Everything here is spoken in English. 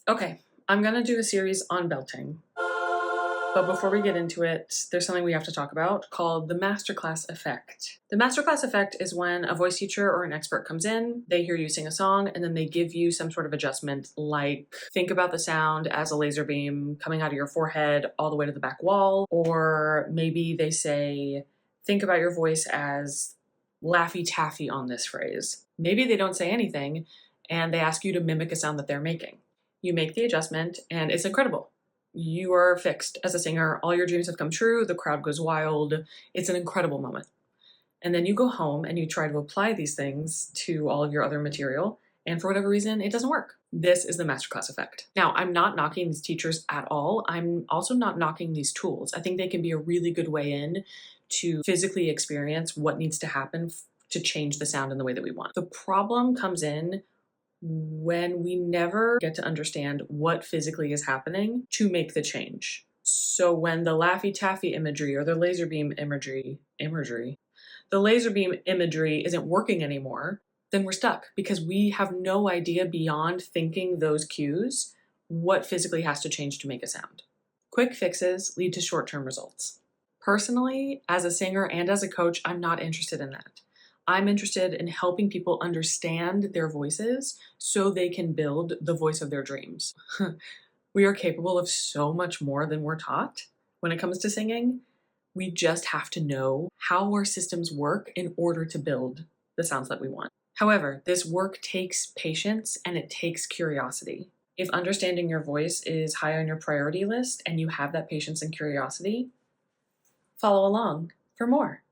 Okay, I'm gonna do a series on belting. But before we get into it, there's something we have to talk about called the masterclass effect. The masterclass effect is when a voice teacher or an expert comes in, they hear you sing a song, and then they give you some sort of adjustment, like think about the sound as a laser beam coming out of your forehead all the way to the back wall, or maybe they say, think about your voice as Laffy Taffy on this phrase. Maybe they don't say anything, and they ask you to mimic a sound that they're making. You make the adjustment, and it's incredible. You are fixed as a singer. All your dreams have come true. The crowd goes wild. It's an incredible moment. And then you go home and you try to apply these things to all of your other material. And for whatever reason, it doesn't work. This is the masterclass effect. Now, I'm not knocking these teachers at all. I'm also not knocking these tools. I think they can be a really good way in to physically experience what needs to happen to change the sound in the way that we want. The problem comes in when we never get to understand what physically is happening to make the change. So when the Laffy Taffy imagery or the laser beam imagery isn't working anymore, then we're stuck because we have no idea beyond thinking those cues what physically has to change to make a sound. Quick fixes lead to short-term results. Personally, as a singer and as a coach, I'm not interested in that. I'm interested in helping people understand their voices so they can build the voice of their dreams. We are capable of so much more than we're taught when it comes to singing. We just have to know how our systems work in order to build the sounds that we want. However, this work takes patience and it takes curiosity. If understanding your voice is high on your priority list and you have that patience and curiosity, follow along for more.